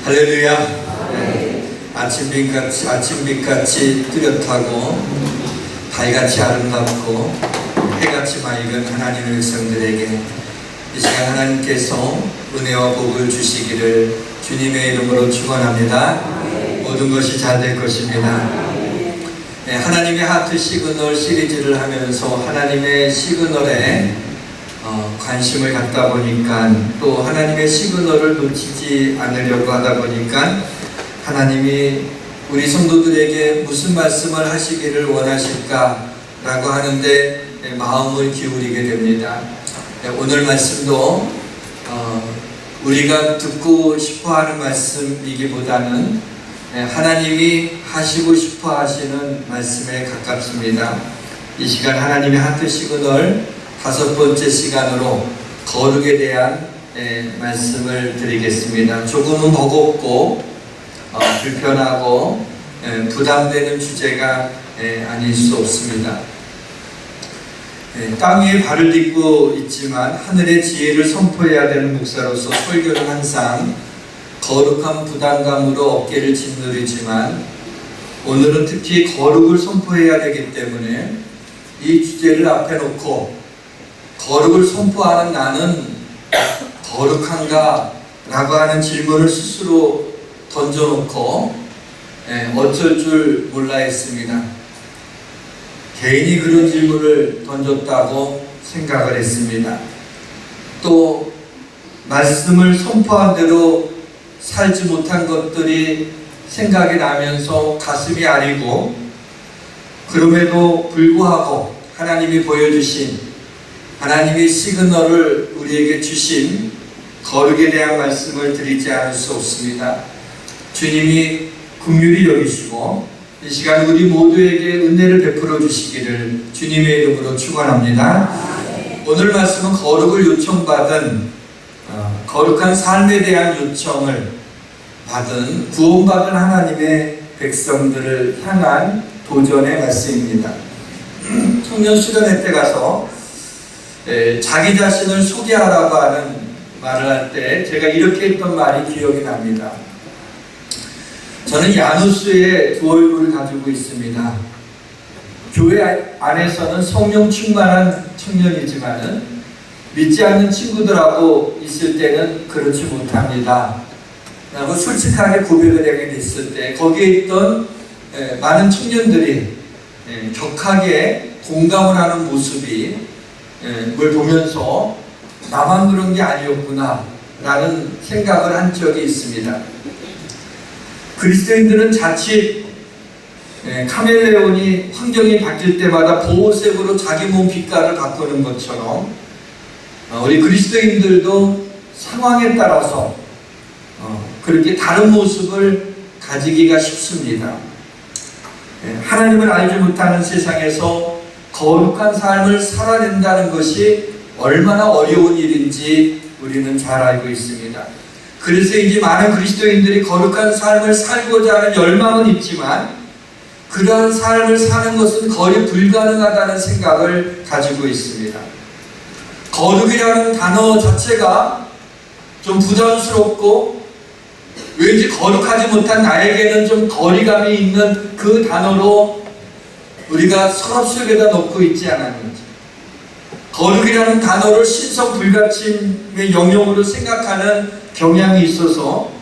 할렐루야. 아침빛같이 뚜렷하고 달같이 아름답고 해같이 맑은 하나님의 백성들에게 이 시간 하나님께서 은혜와 복을 주시기를 주님의 이름으로 축원합니다. 모든 것이 잘 될 것입니다. 하나님의 하트 시그널 시리즈를 하면서 하나님의 시그널에 관심을 갖다 보니까, 또 하나님의 시그널을 놓치지 않으려고 하다 보니까 하나님이 우리 성도들에게 무슨 말씀을 하시기를 원하실까라고 하는데 마음을 기울이게 됩니다. 오늘 말씀도 우리가 듣고 싶어하는 말씀이기보다는 하나님이 하시고 싶어 하시는 말씀에 가깝습니다. 이 시간 하나님의 하트 시그널 5번째 시간으로 거룩에 대한 말씀을 드리겠습니다. 조금은 버겁고 불편하고 부담되는 주제가 아닐 수 없습니다. 땅 위에 발을 딛고 있지만 하늘의 지혜를 선포해야 되는 목사로서 설교는 항상 거룩한 부담감으로 어깨를 짓누르지만, 오늘은 특히 거룩을 선포해야 되기 때문에 이 주제를 앞에 놓고 거룩을 선포하는 나는 거룩한가? 라고 하는 질문을 스스로 던져놓고 어쩔 줄 몰라 했습니다. 개인이 그런 질문을 던졌다고 생각을 했습니다. 또 말씀을 선포한 대로 살지 못한 것들이 생각이 나면서 가슴이 아리고, 그럼에도 불구하고 하나님이 보여주신, 하나님의 시그널을 우리에게 주신 거룩에 대한 말씀을 드리지 않을 수 없습니다. 주님이 긍휼히 여기시고 이 시간 우리 모두에게 은혜를 베풀어 주시기를 주님의 이름으로 축원합니다. 오늘 말씀은 거룩을 요청받은, 거룩한 삶에 대한 요청을 받은, 구원받은 하나님의 백성들을 향한 도전의 말씀입니다. 청년 수련회 때 가서 자기 자신을 소개하라고 하는 말을 할 때 제가 이렇게 했던 말이 기억이 납니다. 저는 야누스의 두 얼굴을 가지고 있습니다. 교회 안에서는 성령 충만한 청년이지만은 믿지 않는 친구들하고 있을 때는 그렇지 못합니다 라고 솔직하게 고백을 하게 됐을 때, 거기에 있던 많은 청년들이 격하게 공감을 하는 모습이 뭘 보면서 나만 그런 게 아니었구나 라는 생각을 한 적이 있습니다. 그리스도인들은 자칫 카멜레온이 환경이 바뀔 때마다 보호색으로 자기 몸 빛깔을 바꾸는 것처럼 우리 그리스도인들도 상황에 따라서 그렇게 다른 모습을 가지기가 쉽습니다. 하나님을 알지 못하는 세상에서 거룩한 삶을 살아낸다는 것이 얼마나 어려운 일인지 우리는 잘 알고 있습니다. 그래서인지 많은 그리스도인들이 거룩한 삶을 살고자 하는 열망은 있지만 그러한 삶을 사는 것은 거의 불가능하다는 생각을 가지고 있습니다. 거룩이라는 단어 자체가 좀 부담스럽고 왠지 거룩하지 못한 나에게는 좀 거리감이 있는 그 단어로 우리가 서랍 속에다 넣고 있지 않았는지, 거룩이라는 단어를 신성 불가침의 영역으로 생각하는 경향이 있어서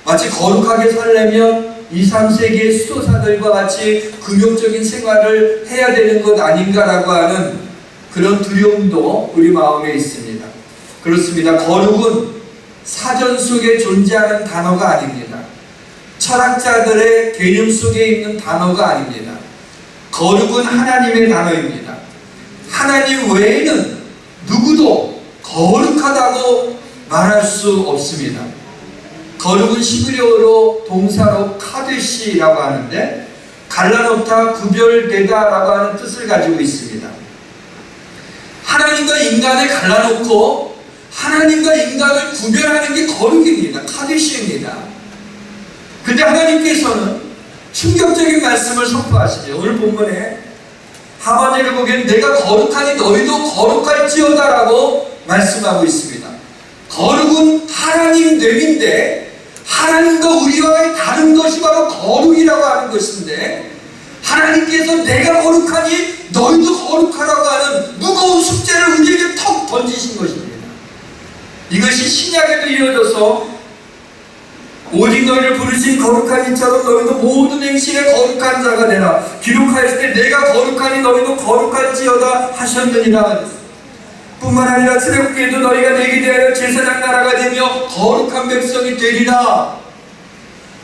마치 거룩하게 살려면 2, 3세기의 수도사들과 같이 금욕적인 생활을 해야 되는 것 아닌가라고 하는 그런 두려움도 우리 마음에 있습니다. 그렇습니다. 거룩은 사전 속에 존재하는 단어가 아닙니다. 철학자들의 개념 속에 있는 단어가 아닙니다. 거룩은 하나님의 단어입니다. 하나님 외에는 누구도 거룩하다고 말할 수 없습니다. 거룩은 히브리어로 동사로 카데시라고 하는데, 갈라놓다, 구별되다 라고 하는 뜻을 가지고 있습니다. 하나님과 인간을 갈라놓고 하나님과 인간을 구별하는 게 거룩입니다. 카데시입니다. 근데 하나님께서는 충격적인 말씀을 선포하시죠. 오늘 본문에 하반절을 보기에는 내가 거룩하니 너희도 거룩할지어다 라고 말씀하고 있습니다. 거룩은 하나님 됨인데 하나님과 우리와의 다른 것이 바로 거룩이라고 하는 것인데, 하나님께서 내가 거룩하니 너희도 거룩하라고 하는 무거운 숙제를 우리에게 턱 던지신 것입니다. 이것이 신약에도 이어져서 오직 너희를 부르신 거룩한 이처럼 너희도 모든 행실에 거룩한 자가 되라. 기록하였을 때 내가 거룩하니 너희도 거룩할지어다 하셨느니라. 뿐만 아니라 출애굽기에도 너희가 내게 대하여 제사장 나라가 되며 거룩한 백성이 되리라.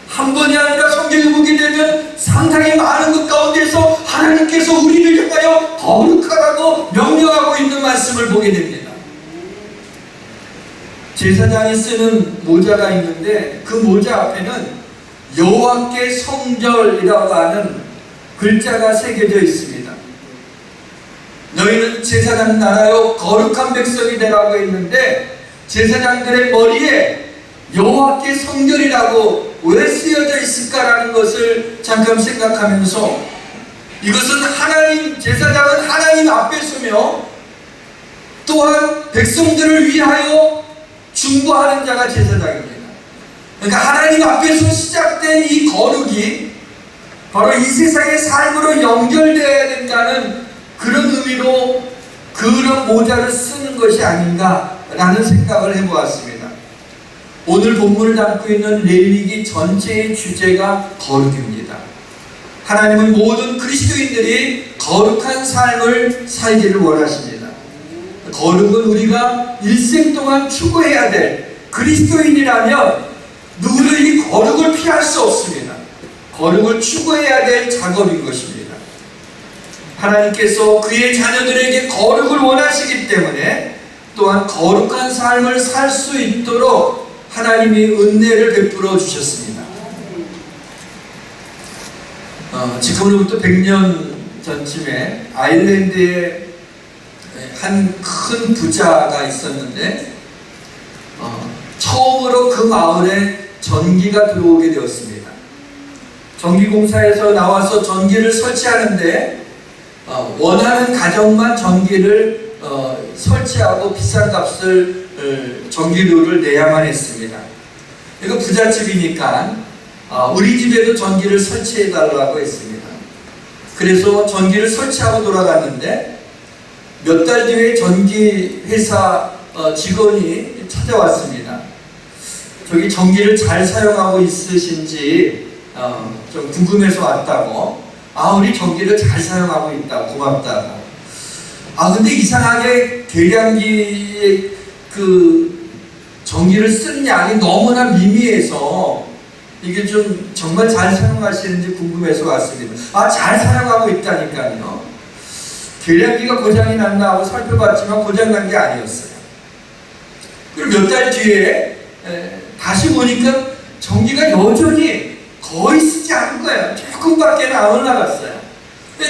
한 번이 아니라 성경을 보게 되면 상당히 많은 것 가운데서 하나님께서 우리를 향하여 거룩하라고 명령하고 있는 말씀을 보게 됩니다. 제사장이 쓰는 모자가 있는데 그 모자 앞에는 여호와께 성결이라고 하는 글자가 새겨져 있습니다. 너희는 제사장 나라요 거룩한 백성이 되라고 했는데, 제사장들의 머리에 여호와께 성결이라고 왜 쓰여져 있을까라는 것을 잠깐 생각하면서, 이것은 하나님, 제사장은 하나님 앞에 서며 또한 백성들을 위하여 중보하는 자가 제사장입니다. 그러니까 하나님 앞에서 시작된 이 거룩이 바로 이 세상의 삶으로 연결되어야 된다는 그런 의미로 그런 모자를 쓰는 것이 아닌가라는 생각을 해보았습니다. 오늘 본문을 담고 있는 레위기 전체의 주제가 거룩입니다. 하나님은 모든 그리스도인들이 거룩한 삶을 살기를 원하십니다. 거룩은 우리가 일생 동안 추구해야 될, 그리스도인이라면 누구도 이 거룩을 피할 수 없습니다. 거룩을 추구해야 될 작업인 것입니다. 하나님께서 그의 자녀들에게 거룩을 원하시기 때문에 또한 거룩한 삶을 살 수 있도록 하나님이 은혜를 베풀어 주셨습니다. 지금으로부터 100년 전쯤에 아일랜드에 한 큰 부자가 있었는데 처음으로 그 마을에 전기가 들어오게 되었습니다. 전기공사에서 나와서 전기를 설치하는데 원하는 가정만 전기를 설치하고 비싼 값을 전기료를 내야만 했습니다. 이거 부잣집이니까 우리 집에도 전기를 설치해 달라고 했습니다. 그래서 전기를 설치하고 돌아갔는데 몇 달 뒤에 전기회사 직원이 찾아왔습니다. 저기 전기를 잘 사용하고 있으신지 좀 궁금해서 왔다고. 우리 전기를 잘 사용하고 있다, 고맙다고. 근데 이상하게 계량기에 그 전기를 쓰는 양이 너무나 미미해서 이게 좀 정말 잘 사용하시는지 궁금해서 왔습니다. 잘 사용하고 있다니까요. 계량기가 고장이 났나 하고 살펴봤지만 고장난 게 아니었어요. 그리고 몇 달 뒤에 다시 보니까 전기가 여전히 거의 쓰지 않은 거예요. 조금밖에 안 올라갔어요.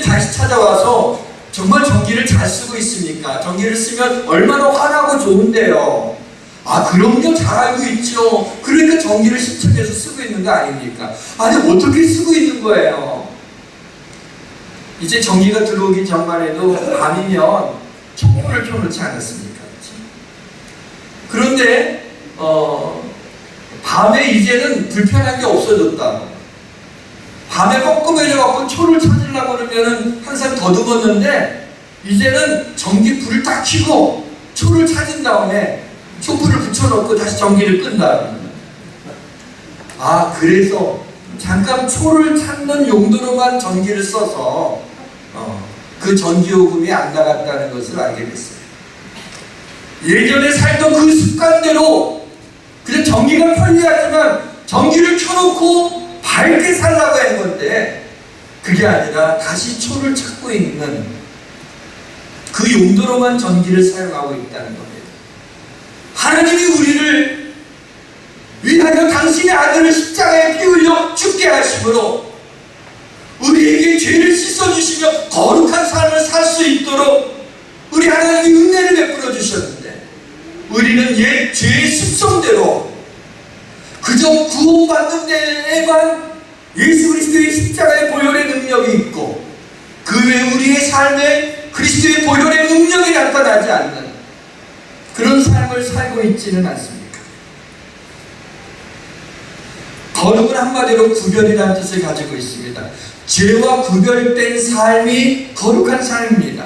다시 찾아와서 정말 전기를 잘 쓰고 있습니까? 전기를 쓰면 얼마나 환하고 좋은데요. 그럼요, 잘 알고 있죠. 그러니까 전기를 신청해서 쓰고 있는 거 아닙니까? 아니, 어떻게 쓰고 있는 거예요? 이제 전기가 들어오기 전만 해도 밤이면 촛불을 켜놓지 않았습니까? 그런데 밤에 이제는 불편한 게 없어졌다. 밤에 껌껌해져갖고 초를 찾으려고 그러면 항상 더듬었는데 이제는 전기 불을 딱 켜고 초를 찾은 다음에 촛불을 붙여놓고 다시 전기를 끈다. 그래서 잠깐 초를 찾는 용도로만 전기를 써서 그 전기요금이 안 나갔다는 것을 알게 됐어요. 예전에 살던 그 습관대로 그냥 전기가 편리하지만 전기를 켜놓고 밝게 살라고 한 건데, 그게 아니라 다시 초를 찾고 있는 그 용도로만 전기를 사용하고 있다는 겁니다. 하나님이 우리를 위하여 당신의 아들을 십자가에 피 흘려 죽게 하심으로 우리에게 죄를 씻어주시며 거룩한 삶을 살 수 있도록 우리 하나님이 은혜를 베풀어 주셨는데, 우리는 옛 죄의 습성대로 그저 구원받는 데에만 예수 그리스도의 십자가의 보혈의 능력이 있고 그 외에 우리의 삶에 그리스도의 보혈의 능력이 나타나지 않는 그런 삶을 살고 있지는 않습니까? 거룩은 한마디로 구별이라는 뜻을 가지고 있습니다. 죄와 구별된 삶이 거룩한 삶입니다.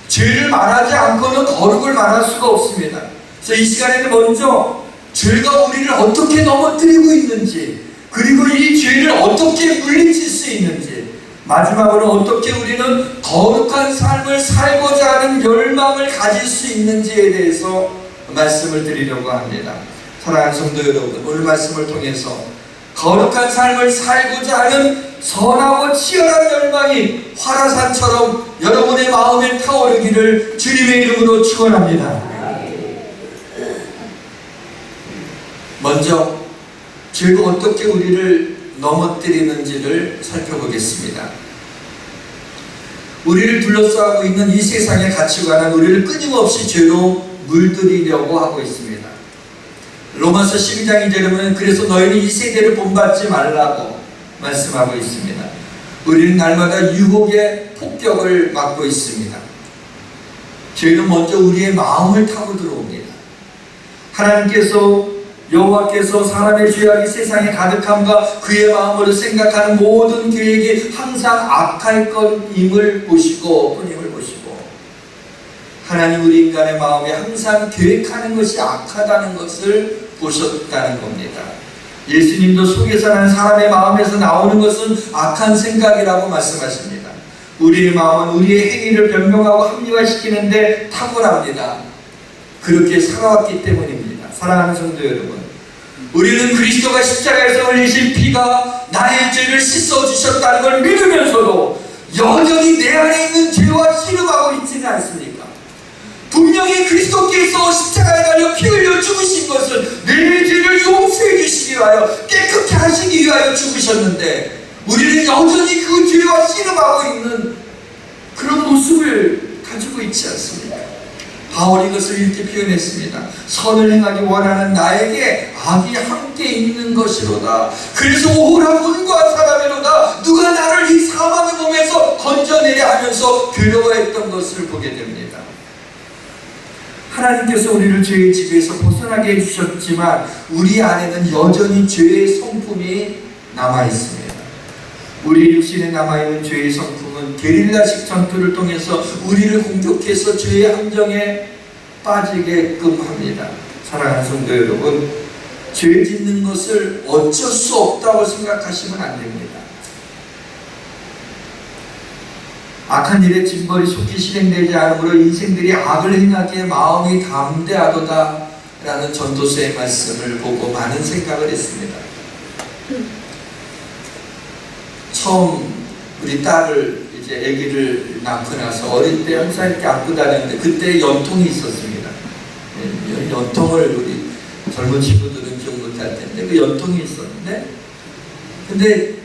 죄를 말하지 않고는 거룩을 말할 수가 없습니다. 그래서 이 시간에는 먼저 죄가 우리를 어떻게 넘어뜨리고 있는지, 그리고 이 죄를 어떻게 물리칠 수 있는지, 마지막으로 어떻게 우리는 거룩한 삶을 살고자 하는 열망을 가질 수 있는지에 대해서 말씀을 드리려고 합니다. 사랑하는 성도 여러분, 오늘 말씀을 통해서 거룩한 삶을 살고자 하는 선하고 치열한 열망이 화라산처럼 여러분의 마음에 타오르기를 주님의 이름으로 축원합니다. 먼저 죄가 어떻게 우리를 넘어뜨리는지를 살펴보겠습니다. 우리를 둘러싸고 있는 이 세상의 가치관은 우리를 끊임없이 죄로 물들이려고 하고 있습니다. 로마서 12장 2절에 보면 그래서 너희는 이 세대를 본받지 말라고 말씀하고 있습니다. 우리는 날마다 유혹의 폭격을 맞고 있습니다. 죄는 먼저 우리의 마음을 타고 들어옵니다. 여호와께서 사람의 죄악이 세상에 가득함과 그의 마음으로 생각하는 모든 계획이 항상 악할 것임을 보시고 하나님 우리 인간의 마음에 항상 계획하는 것이 악하다는 것을 보셨다는 겁니다. 예수님도 속에서 나는 사람의 마음에서 나오는 것은 악한 생각이라고 말씀하십니다. 우리의 마음은 우리의 행위를 변명하고 합리화시키는데 탁월합니다. 그렇게 살아왔기 때문입니다. 사랑하는 성도 여러분, 우리는 그리스도가 십자가에서 흘리신 피가 나의 죄를 씻어주셨다는 걸 믿으면서도 여전히 내 안에 있는 죄와 씨름하고 있지는 않습니까? 분명히 그리스도께서 십자가에 달려 피 흘려 죽으신 것은 내 죄를 용서해 주시기 위하여, 깨끗게 하시기 위하여 죽으셨는데 우리는 여전히 그 죄와 씨름하고 있는 그런 모습을 가지고 있지 않습니까? 바울이 이것을 이렇게 표현했습니다. 선을 행하기 원하는 나에게 악이 함께 있는 것이로다. 그래서 오라 분과 사람이로다. 누가 나를 이 사망의 몸에서 건져내려 하면서 괴로워했던 것을 보게 됩니다. 하나님께서 우리를 죄의 지배에서 벗어나게 해주셨지만 우리 안에는 여전히 죄의 성품이 남아있습니다. 우리 육신에 남아있는 죄의 성품은 게릴라식 전투를 통해서 우리를 공격해서 죄의 함정에 빠지게끔 합니다. 사랑하는 성도 여러분, 죄 짓는 것을 어쩔 수 없다고 생각하시면 안 됩니다. 악한 일에 징벌이 속히 실행되지 않으므로 인생들이 악을 행하기에 마음이 담대하도다 라는 전도서의 말씀을 보고 많은 생각을 했습니다. 처음 우리 딸을 이제 아기를 낳고 나서 어릴 때 항상 이렇게 안고 다녔는데 그때 연통이 있었습니다. 연통을 우리 젊은 친구들은 기억 못할 텐데 그 연통이 있었는데, 근데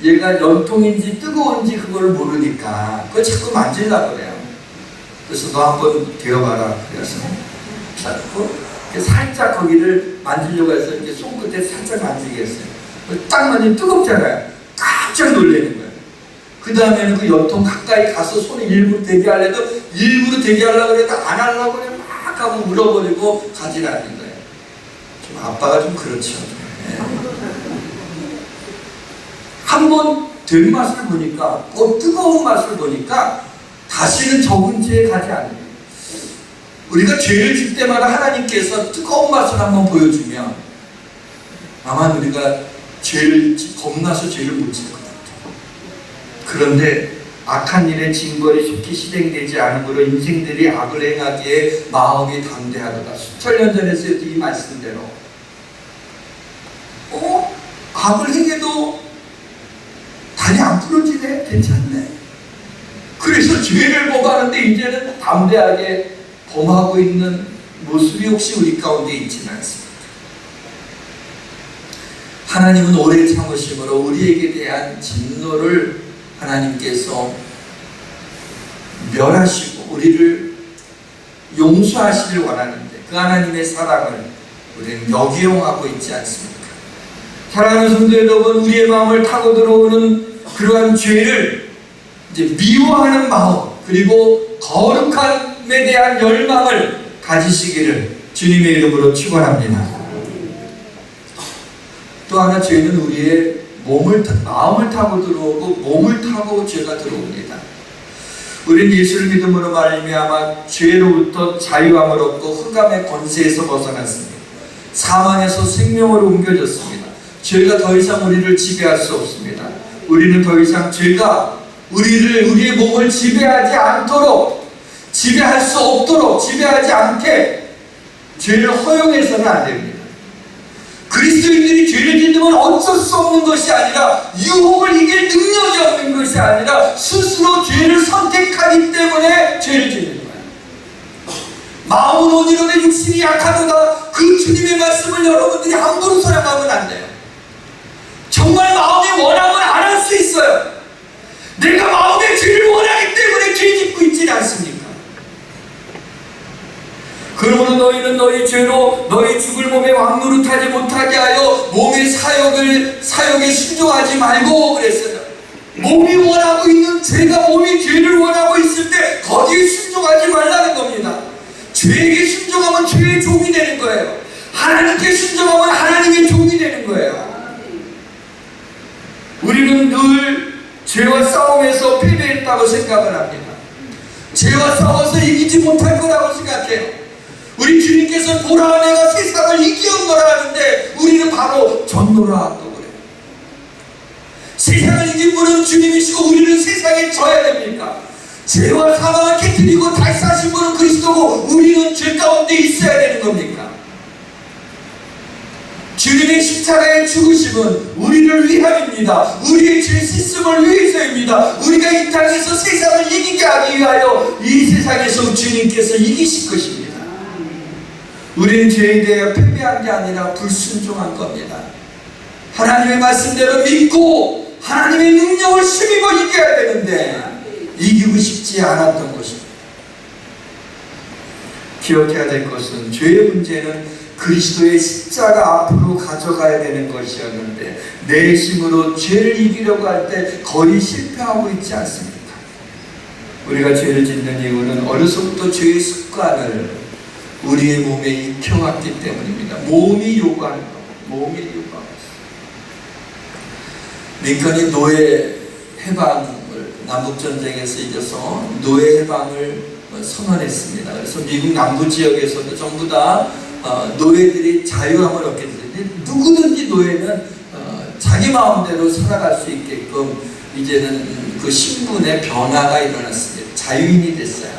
얘가 연통인지 뜨거운지 그걸 모르니까 그걸 자꾸 만지려고 그래요. 그래서 너 한번 데워봐라. 그래서 자꾸 살짝 거기를 만지려고 해서 이렇게 손끝에 살짝 만지게 했어요. 딱 만지면 뜨겁잖아요. 깜짝 놀라는 거예요. 그 다음에는 그 연통 가까이 가서 손에 일부러 대기하려도 일부러 대기하려고 해도 안 하려고 그래 막 하고 물어버리고 가지 않는 거예요. 좀 아빠가 좀 그렇죠. 한번 된 맛을 보니까, 뜨거운 맛을 보니까 다시는 적은 죄에 가지 않아요. 우리가 죄를 질 때마다 하나님께서 뜨거운 맛을 한번 보여주면 아마 우리가 겁나서 죄를 못 질 것 같아요. 그런데 악한 일에 징벌이 속히 실행되지 않으므로 인생들이 악을 행하기에 마음이 담대하도다. 수천 년 전에 쓰였던 이 말씀대로 악을 행해도 다리 안 부러지네? 괜찮네. 그래서 죄를 범하는데 이제는 담대하게 범하고 있는 모습이 혹시 우리 가운데 있지는 않습니다. 하나님은 오래 참으심으로 우리에게 대한 진노를 하나님께서 멸하시고 우리를 용서하시길 원하는데 그 하나님의 사랑을 우리는 역이용하고 있지 않습니까? 사랑하는 성도 여러분, 우리의 마음을 타고 들어오는 그러한 죄를 이제 미워하는 마음, 그리고 거룩함에 대한 열망을 가지시기를 주님의 이름으로 축원합니다. 또 하나 죄는 우리의 마음을 타고 들어오고 몸을 타고 죄가 들어옵니다. 우리는 예수를 믿음으로 말미암아 죄로부터 자유함을 얻고 흑암의 권세에서 벗어났습니다. 사망에서 생명으로 옮겨졌습니다. 죄가 더 이상 우리를 지배할 수 없습니다. 우리는 더 이상 죄가 우리의 몸을 지배하지 않도록, 지배할 수 없도록, 지배하지 않게 죄를 허용해서는 안 됩니다. 그리스도인들이 죄를 짓는 어쩔 수 없는 것이 아니라, 유혹을 이길 능력이 없는 것이 아니라 스스로 죄를 선택하기 때문에 죄를 짓는 거예요. 마음은 온이로되 육신이 약하도다. 그 주님의 말씀을 여러분들이 함부로 사용하면 안 돼요. 정말 마음이 원하면 안 할 수 있어요. 내가 마음의 죄를 원하기 때문에 죄 짓고 있지는 않습니까? 그러므로 너희는 너희 죄로 너희 죽을 몸에 왕노릇하지 못하게 하여 몸의 사욕에 순종하지 말고 그랬어요. 몸이 원하고 있는 죄가 몸이 죄를 원하고 있을 때 거기에 순종하지 말라는 겁니다. 죄에게 순종하면 죄의 종이 되는 거예요. 하나님께 순종하면 하나님의 종이 되는 거예요. 우리는 늘 죄와 싸움에서 패배했다고 생각을 합니다. 죄와 싸워서 이기지 못할 거라고 생각해요. 우리 주님께서 보라 내가 세상을 이기었노라 하는데 우리는 바로 전노라하고 그래요. 세상을 이긴 분은 주님이시고 우리는 세상에 져야 됩니까? 죄와 사망을 깨뜨리고 다시 사신 분은 그리스도고 우리는 죄 가운데 있어야 되는 겁니까? 주님의 십자가의 죽으심은 우리를 위함입니다. 우리의 죄 씻음을 위해서입니다. 우리가 이 땅에서 세상을 이기게 하기 위하여 이 세상에서 주님께서 이기실 것입니다. 우리는 죄에 대해 패배한 게 아니라 불순종한 겁니다. 하나님의 말씀대로 믿고 하나님의 능력을 힘입어 이겨야 되는데 이기고 싶지 않았던 것입니다. 기억해야 될 것은 죄의 문제는 그리스도의 십자가 앞으로 가져가야 되는 것이었는데 내 힘으로 죄를 이기려고 할 때 거의 실패하고 있지 않습니까? 우리가 죄를 짓는 이유는 어려서부터 죄의 습관을 우리의 몸에 익혀왔기 때문입니다. 몸이 요구하는 것, 몸이 요구하고 있습니다. 링컨이 노예 해방을 남북전쟁에서 이겨서 노예 해방을 선언했습니다. 그래서 미국 남부 지역에서도 전부 다 노예들이 자유함을 얻게 됐는데 누구든지 노예는 자기 마음대로 살아갈 수 있게끔 이제는 그 신분의 변화가 일어났습니다. 자유인이 됐어요.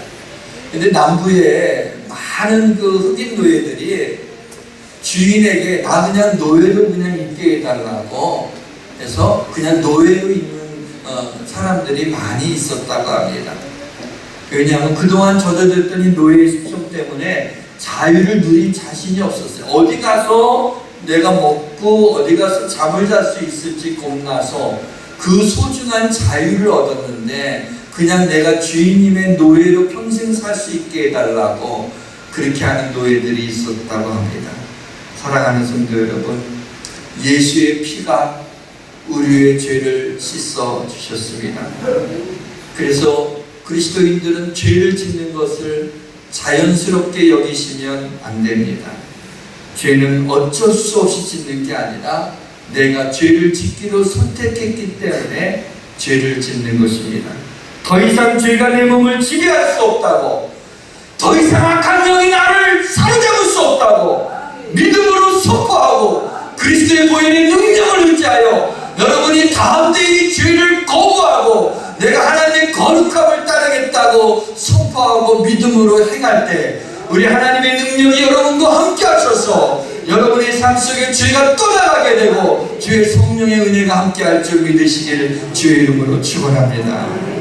근데 남부에 많은 그 흑인 노예들이 주인에게 나 그냥 노예로 그냥 있게 해달라고 해서 그냥 노예로 있는 사람들이 많이 있었다고 합니다. 왜냐하면 그동안 젖어들었던 이 노예의 습성 때문에 자유를 누린 자신이 없었어요. 어디 가서 내가 먹고 어디 가서 잠을 잘 수 있을지 겁나서 그 소중한 자유를 얻었는데 그냥 내가 주인님의 노예로 평생 살 수 있게 해달라고 그렇게 하는 노예들이 있었다고 합니다. 사랑하는 성도 여러분, 예수의 피가 우리의 죄를 씻어 주셨습니다. 그래서 그리스도인들은 죄를 짓는 것을 자연스럽게 여기시면 안 됩니다. 죄는 어쩔 수 없이 짓는 게 아니라 내가 죄를 짓기로 선택했기 때문에 죄를 짓는 것입니다. 더 이상 죄가 내 몸을 지배할 수 없다고, 더 이상 악한 영이 나를 사로잡을 수 없다고 믿음으로 선포하고 그리스도의 보혈의 능력을 의지하여 여러분이 다음 때의 이 죄를 거부하고 내가 하나님의 거룩함을 따르겠다고 선포하고 믿음으로 행할 때 우리 하나님의 능력이 여러분과 함께 하셔서 여러분의 삶 속에 죄가 떠나가게 되고 주의 성령의 은혜가 함께 할 줄 믿으시기를 주의 이름으로 축원합니다.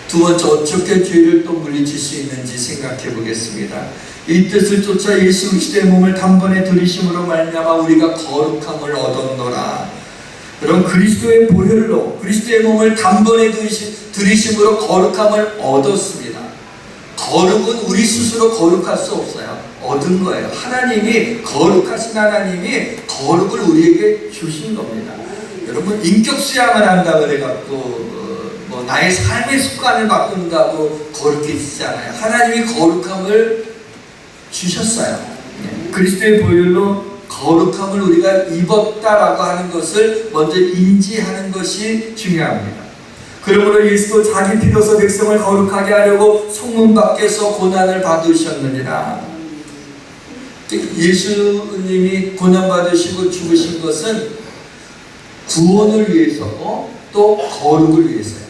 두 번째, 어떻게 죄를 또 물리칠 수 있는지 생각해 보겠습니다. 이 뜻을 쫓아 예수 그리스도의 몸을 단번에 들이심으로 말미암아 우리가 거룩함을 얻었노라. 그럼 그리스도의 보혈로 그리스도의 몸을 단번에 들이심으로 거룩함을 얻었습니다. 거룩은 우리 스스로 거룩할 수 없어요. 얻은 거예요. 하나님이, 거룩하신 하나님이 거룩을 우리에게 주신 겁니다. 여러분, 인격 수양을 한다고 그래갖고 나의 삶의 습관을 바꾼다고 거룩해지잖아요. 하나님이 거룩함을 주셨어요. 그리스도의 보혈로 거룩함을 우리가 입었다라고 하는 것을 먼저 인지하는 것이 중요합니다. 그러므로 예수도 자기 피로서 백성을 거룩하게 하려고 성문 밖에서 고난을 받으셨느니라. 예수님이 고난받으시고 죽으신 것은 구원을 위해서고 또 거룩을 위해서요.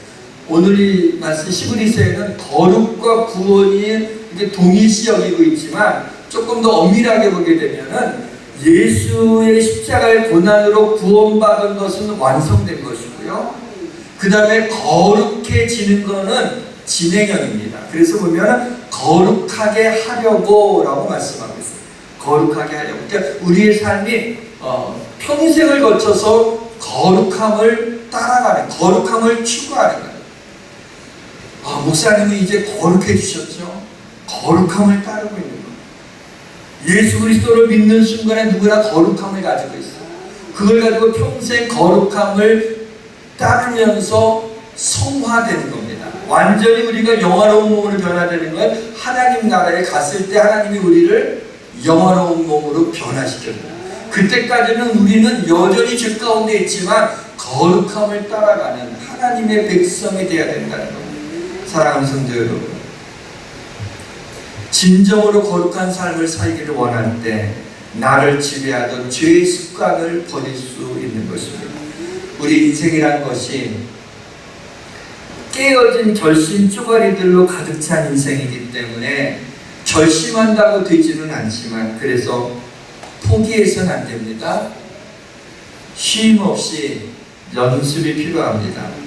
오늘 이 말씀 히브리서에는 거룩과 구원이 이렇게 동일시 여기고 있지만 조금 더 엄밀하게 보게 되면은 예수의 십자가의 고난으로 구원받은 것은 완성된 것이고요. 그 다음에 거룩해지는 것은 진행형입니다. 그래서 보면 거룩하게 하려고 라고 말씀하고 있어요. 거룩하게 하려고. 그러니까 우리의 삶이 평생을 거쳐서 거룩함을 따라가는, 거룩함을 추구하는 거예요. 목사님은 이제 거룩해지셨죠? 거룩함을 따르고 있는 거예요. 예수 그리스도를 믿는 순간에 누구나 거룩함을 가지고 있어요. 그걸 가지고 평생 거룩함을 따르면서 성화되는 겁니다. 완전히 우리가 영화로운 몸으로 변화되는 건 하나님 나라에 갔을 때 하나님이 우리를 영화로운 몸으로 변화시켜줘요. 그때까지는 우리는 여전히 죄 가운데 있지만 거룩함을 따라가는 하나님의 백성이 되어야 된다는 겁니다. 사랑하는 성도 여러분, 진정으로 거룩한 삶을 살기를 원할 때 나를 지배하던 죄의 습관을 버릴 수 있는 것입니다. 우리 인생이란 것이 깨어진 결심 쪼가리들로 가득 찬 인생이기 때문에 결심한다고 되지는 않지만, 그래서 포기해서는 안 됩니다. 쉼 없이 연습이 필요합니다.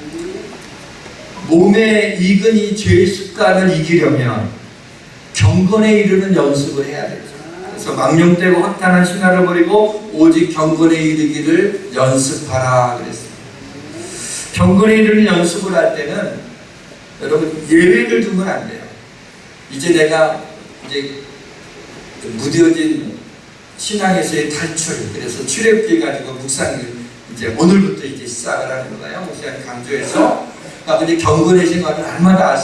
몸에 익은 이 죄의 습관을 이기려면 경건에 이르는 연습을 해야 되죠. 그래서 망령되고 허탄한 신화를 버리고 오직 경건에 이르기를 연습하라 그랬습니다. 경건에 이르는 연습을 할 때는 여러분 예외를 두면 안 돼요. 이제 내가 무뎌진 신앙에서의 탈출, 그래서 출애굽기 가지고 묵상을 이제 오늘부터 이제 시작을 하는 거예요. 목사님 강조해서. 근데 경건해진 거는 날마다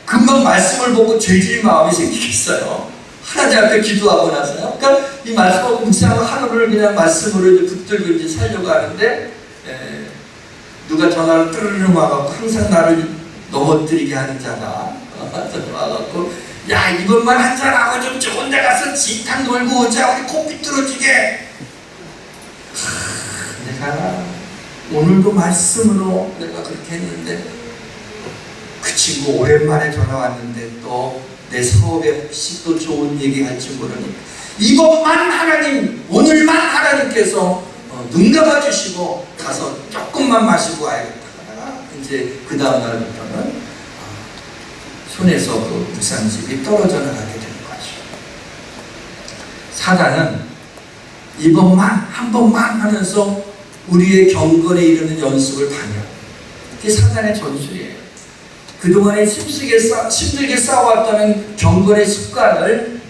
금방 말씀을 보고 죄질 마음이 생기겠어요. 하나님 앞에 기도하고 나서요. 그러니까 이 말씀하고 묵상하고 하루를 그냥 말씀으로 이제 붙들고 이제 살려고 하는데, 누가 전화를 뜨르르 와갖고 항상 나를 넘어뜨리게 하는 자가 와갖고, 야, 이번만 한잔하고 좀 좋은 데 가서 지탄 놀고 오자. 우리 코 삐뚤어지게. 내가 오늘도 말씀으로 내가 그렇게 했는데 그 친구 오랜만에 전화 왔는데 또 내 사업에 혹시 또 좋은 얘기 할지 모르니까 이번만 하나님, 오늘만 하나님께서 눈 감아주시고 가서 조금만 마시고 와야겠다. 이제 그 다음 날부터는 손에서 그 묵상집이 떨어져 나가게 되는 거죠. 사단은 이번만, 한 번만 하면서 우리의 경건에 이르는 연습을 방해해요. 그게 사단의 전술이에요. 그동안에 힘들게 싸워왔다는 경건의 습관을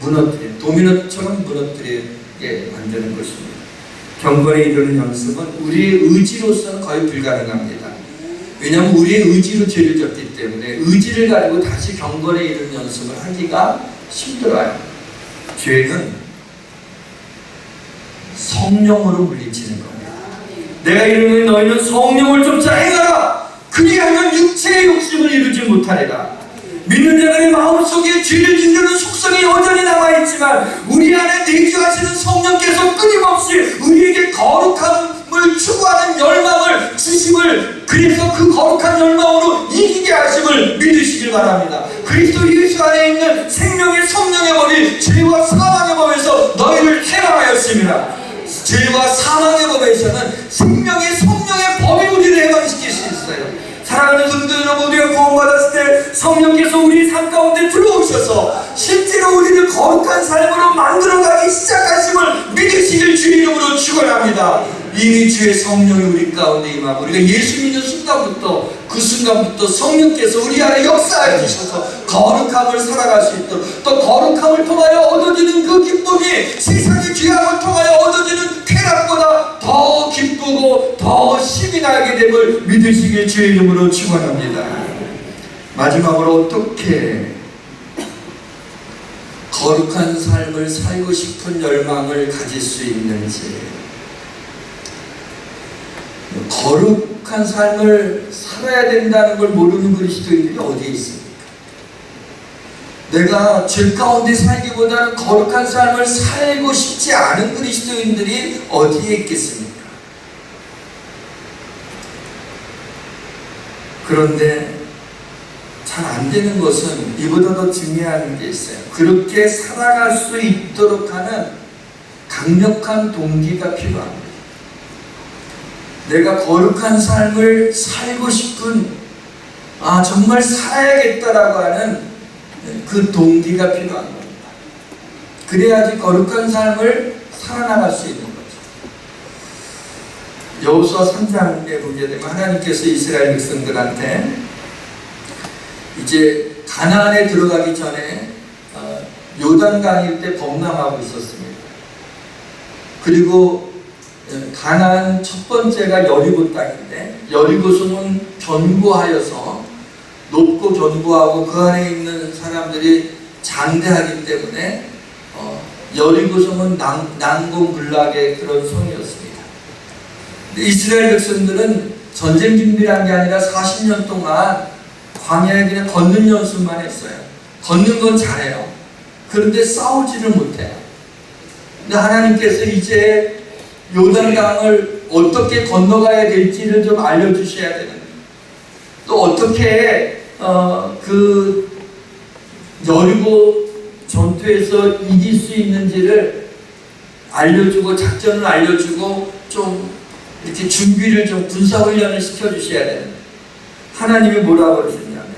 도미노처럼 무너뜨리게 만드는 것입니다. 경건에 이르는 연습은 우리의 의지로서는 거의 불가능합니다. 왜냐하면 우리의 의지로 죄를 졌기 때문에 의지를 가지고 다시 경건에 이르는 연습을 하기가 힘들어요. 죄는 성령으로 물리치는 겁니다. 내가 이르노니 너희는 성령을 쫓아 행하라. 그리하면 육체의 욕심을 이루지 못하리라. 믿는 자들의 마음속에 죄를 짓는 속성이 여전히 남아있지만 우리 안에 내주하시는 성령께서 끊임없이 우리에게 거룩함을 추구하는 열망을 주심을, 그래서 그 거룩한 열망으로 이기게 하심을 믿으시길 바랍니다. 그리스도 예수 안에 있는 생명의 성령의 법이 죄와 사망의 법에서 너희를 해방하였습니다. 죄와 사망의 법에서는 생명의 성령의 법이 우리를 해방시킬 수 있어요. 사랑하는 성도 여러분, 우리가 구원받았을 때 성령께서 우리 삶 가운데 들어오셔서 실제로 우리를 거룩한 삶으로 만들어가기 시작하심을 믿으시길 주 이름으로 축원합니다. 이미 주의 성령이 우리 가운데 임하고 우리가 예수 믿는 순간부터, 그 순간부터 성령께서 우리 안에 역사해 주셔서 거룩함을 살아갈 수 있도록, 또 거룩함을 통하여 얻어지는 그 기쁨이 세상의 죄악을 통하여 얻어지는 쾌락보다 더 기쁘고 더 힘이 나게 됨을 믿으시길 주의 이름으로 축원합니다. 마지막으로 어떻게 거룩한 삶을 살고 싶은 열망을 가질 수 있는지, 거룩한 삶을 살아야 된다는 걸 모르는 그리스도인들이 어디에 있습니까? 내가 죄 가운데 살기보다는 거룩한 삶을 살고 싶지 않은 그리스도인들이 어디에 있겠습니까? 그런데 잘 안 되는 것은 이보다 더 중요한 게 있어요. 그렇게 살아갈 수 있도록 하는 강력한 동기가 필요합니다. 내가 거룩한 삶을 살고 싶은, 정말 살아야겠다라고 하는 그 동기가 필요한 겁니다. 그래야지 거룩한 삶을 살아나갈 수 있는 거죠. 여호수아 3장에 보게 되면 하나님께서 이스라엘 백성들한테 이제 가나안에 들어가기 전에 요단강일 때 범람하고 있었습니다. 그리고 가나안 첫 번째가 여리고 땅인데, 여리고성은 견고하여서 높고 견고하고 그 안에 있는 사람들이 장대하기 때문에 여리고성은 난공불락의 그런 성이었습니다. 이스라엘 백성들은 전쟁 준비를 한 게 아니라 40년 동안 광야에 그냥 걷는 연습만 했어요. 걷는 건 잘해요. 그런데 싸우지를 못해요. 근데 하나님께서 이제 요단강을 어떻게 건너가야 될지를 좀 알려주셔야 되는, 또 어떻게 그 여리고 전투에서 이길 수 있는지를 알려주고, 작전을 알려주고, 좀 이렇게 준비를 좀 군사훈련을 시켜주셔야 되는. 하나님이 뭐라고 그러셨냐면,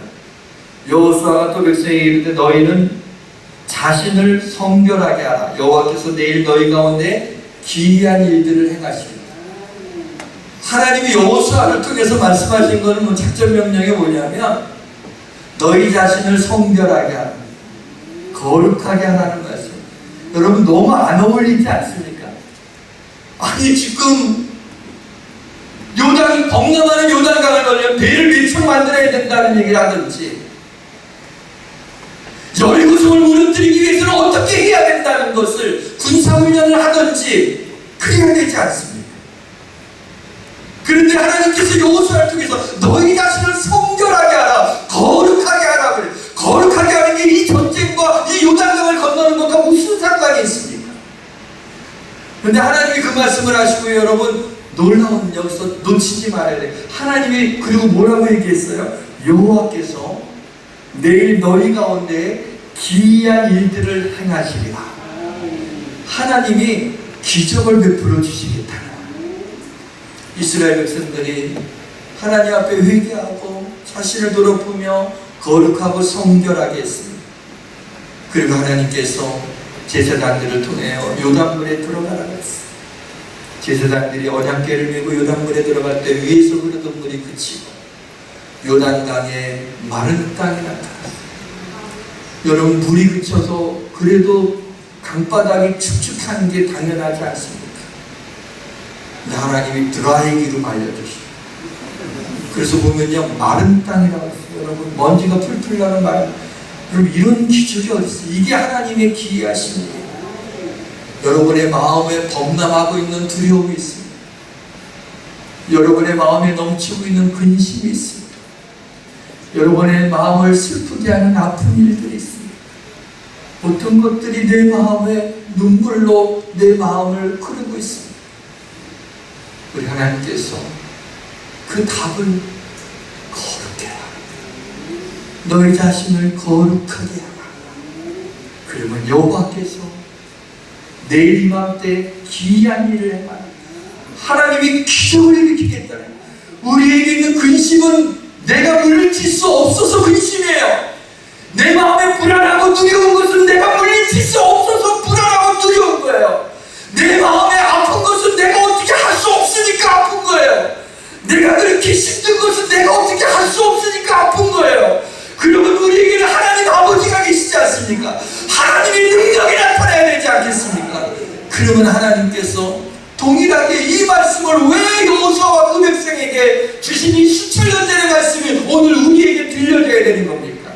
여호수아가 또 백성에게 이르되 너희는 자신을 성결하게 하라. 여호와께서 내일 너희 가운데 기이한 일들을 행하시리라. 하나님이 여호수아를 통해서 말씀하신 것은 작전 명령이 뭐냐면 너희 자신을 성결하게 하라, 거룩하게 하라는 말씀. 여러분, 너무 안 어울리지 않습니까? 아니, 지금 범람하는 요단강을 걸려면 배를 몇 척 만들어야 된다는 얘기를 하든지, 여리고성을 무너뜨리기 위해서는 어떻게 해야 된다는 것을 군사훈련을 하든지 그래야 되지 않습니까? 그런데 하나님께서 여호수아를 통해서 너희 자신을 성결하게 하라, 거룩하게 하라 그래. 거룩하게 하는 게 이 전쟁과 이 요단강을 건너는 것과 무슨 상관이 있습니까? 그런데 하나님이 그 말씀을 하시고, 여러분, 놀라운, 여기서 놓치지 말아야 돼. 하나님이 그리고 뭐라고 얘기했어요? 여호와께서 내일 너희 가운데 기이한 일들을 행하시리라. 하나님이 기적을 베풀어 주시겠다. 이스라엘 백성들이 하나님 앞에 회개하고 자신을 돌아보며 거룩하고 성결하게 했습니다. 그리고 하나님께서 제사장들을 통해 요단물에 들어가라고 했어요. 제사장들이 언약궤를 메고 요단물에 들어갈 때 위에서 흐르던 물이 그치고 요단강에 마른 땅이 나타났어요. 여러분, 물이 그쳐서 그래도 강바닥이 축축한 게 당연하지 않습니까? 하나님이 드라이기로 말려주시고, 그래서 보면요, 마른 땅이라고 했어요. 여러분, 먼지가 풀풀 나는 말, 여러분, 이런 기적이 어디 있어요? 이게 하나님의 기이하신 일이에요. 여러분의 마음에 범람하고 있는 두려움이 있습니다. 여러분의 마음에 넘치고 있는 근심이 있습니다. 여러분의 마음을 슬프게 하는 아픈 일들이 있습니다. 어떤 것들이 내 마음에 눈물로 내 마음을 흐르고 있습니다. 우리 하나님께서 그 답을 거룩해 하라. 너희 자신을 거룩하게 하라. 그러면 여호와께서 내일 이맘때 기이한 일을 행하라. 하나님이 기적을 일으키겠다는. 우리에게 있는 근심은 내가 물리칠 수 없어서 근심이에요. 내 마음에 불안하고 두려운 것은 내가 물리칠 수 없어서 불안하고 두려운 거예요. 내 마음에 아픈 것은 내가 어떻게 할 수 없으니까 아픈 거예요. 내가 그렇게 힘든 것은 내가 어떻게 할 수 없으니까 아픈 거예요. 그러면 우리에게는 하나님 아버지가 계시지 않습니까? 하나님의 능력이 나타나야 되지 않겠습니까? 그러면 하나님께서 동일하게 이 말씀을 왜 여호수아와 그 백성에게 주시니 수천 년 전의 말씀이 오늘 우리에게 들려줘야 되는 겁니까?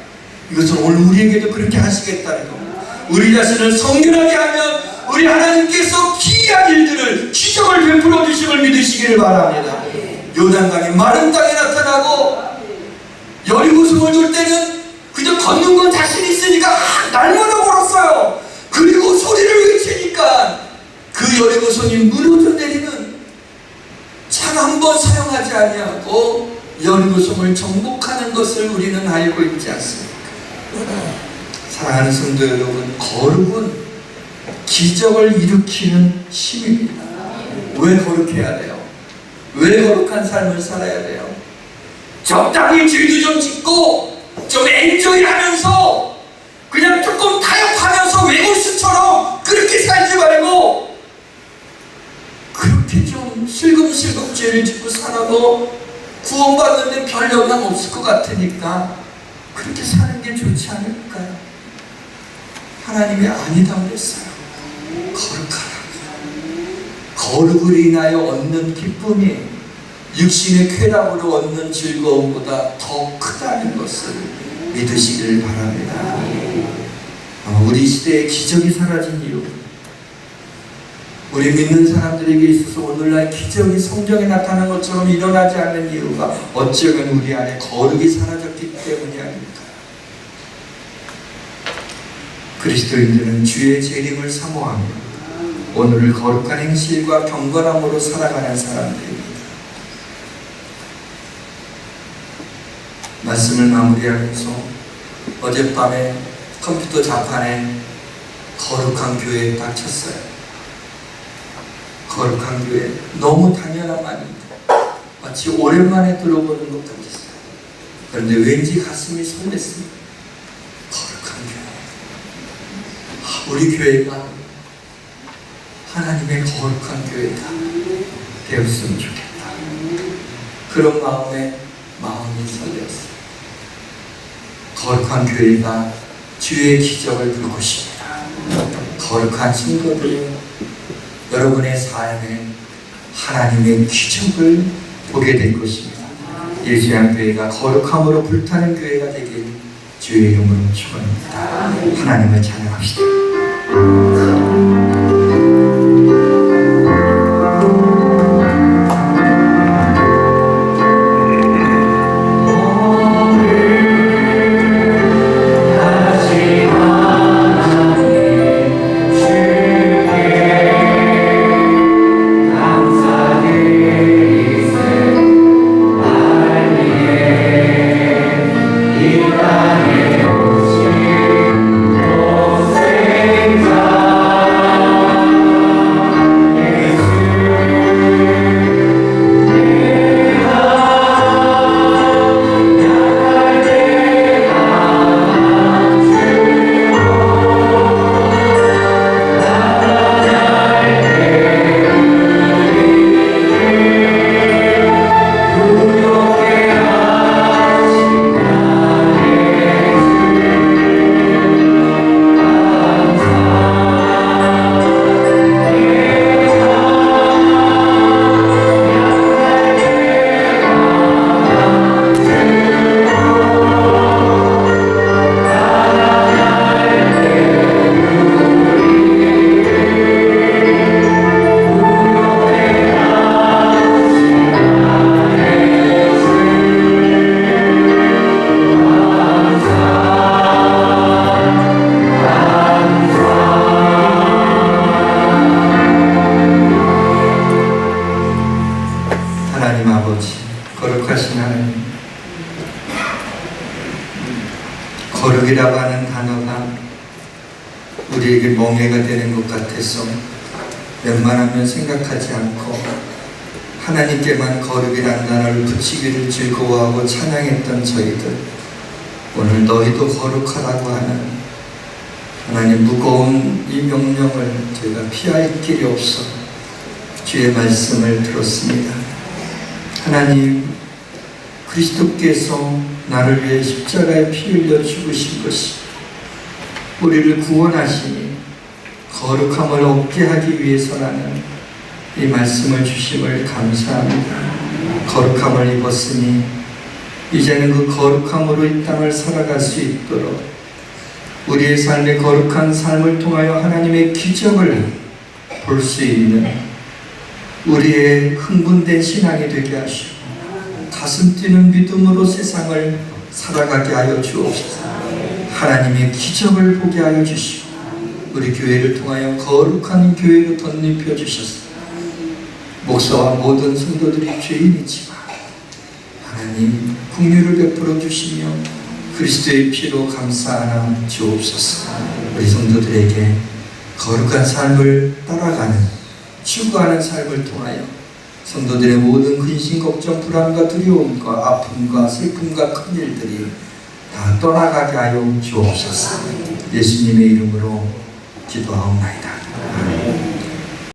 이것은 오늘 우리에게도 그렇게 하시겠다는 겁니다. 우리 자신을 성결하게 하면 우리 하나님께서 기이한 일들을, 기적을 베풀어 주심을 믿으시기를 바랍니다. 요단강이 마른 땅에 나타나고 여리고성을 돌 때는 그저 걷는 건 자신 있으니까 날마다 걸었어요. 그리고 소리를 외치니까 그 여리고성이 무너져 내리는, 창 한 번 사용하지 아니하고 여리고성을 정복하는 것을 우리는 알고 있지 않습니까? 사랑하는 성도 여러분, 거룩은 기적을 일으키는 힘입니다. 왜 거룩해야 돼요? 왜 거룩한 삶을 살아야 돼요? 적당히 죄도 좀 짓고 좀 엔조이 하면서 그냥 조금 타협하면서 외골수처럼 그렇게 살지 말고, 그렇게 좀 슬금슬금 죄를 짓고 살아도 구원받는데 별 영향 없을 것 같으니까 그렇게 사는 게 좋지 않을까요? 하나님이 아니다 그랬어요. 거룩하라. 거룩을 인하여 얻는 기쁨이 육신의 쾌락으로 얻는 즐거움보다 더 크다는 것을 믿으시길 바랍니다. 우리 시대에 기적이 사라진 이유, 우리 믿는 사람들에게 있어서 오늘날 기적이 성경에 나타난 것처럼 일어나지 않는 이유가 어쩌면 우리 안에 거룩이 사라졌기 때문이 아닐까. 그리스도인들은 주의 재림을 사모하며 오늘을 거룩한 행실과 경건함으로 살아가는 사람들입니다. 말씀을 마무리하면서 어젯밤에 컴퓨터 자판에 거룩한 교회에 딱 쳤어요. 거룩한 교회, 너무 당연한 말입니다. 마치 오랜만에 들어보는 것 같았어요. 그런데 왠지 가슴이 설렜습니다. 거룩한 교회, 우리 교회가 하나님의 거룩한 교회가 되었으면 좋겠다. 그런 마음이 설레었어요. 거룩한 교회가 주의 기적을 볼 것입니다. 거룩한 친구들이 여러분의 삶에 하나님의 기적을 보게 될 것입니다. 예수양 교회가 거룩함으로 불타는 교회가 되길 주의 이름으로 축원합니다. 하나님을 찬양합시다. 하나님 아버지, 거룩하신 하나님, 거룩이라고 하는 단어가 우리에게 멍해가 되는 것 같아서 웬만하면 생각하지 않고 하나님께만 거룩이란 단어를 붙이기를 즐거워하고 찬양했던 저희들, 오늘 너희도 거룩하라고 하는 하나님 무거운 이 명령을 저희가 피할 길이 없어 주의 말씀을 들었습니다. 하나님, 그리스도께서 나를 위해 십자가에 피 흘려 죽으신 것이 우리를 구원하시니 거룩함을 얻게 하기 위해서라는 이 말씀을 주심을 감사합니다. 거룩함을 입었으니 이제는 그 거룩함으로 이 땅을 살아갈 수 있도록 우리의 삶의 거룩한 삶을 통하여 하나님의 기적을 볼 수 있는 우리의 흥분된 신앙이 되게 하시고 가슴 뛰는 믿음으로 세상을 살아가게 하여 주옵소서. 하나님의 기적을 보게 하여 주시고 우리 교회를 통하여 거룩한 교회로 덧입혀 주셨습니다. 목사와 모든 성도들이 죄인이지만 하나님 긍휼을 베풀어 주시며 그리스도의 피로 감사하나 주옵소서. 우리 성도들에게 거룩한 삶을 따라가는 추구하는 삶을 통하여 성도들의 모든 근심, 걱정, 불안과 두려움과 아픔과 슬픔과 큰 일들이 다 떠나가게 하여 주옵소서. 예수님의 이름으로 기도하옵나이다.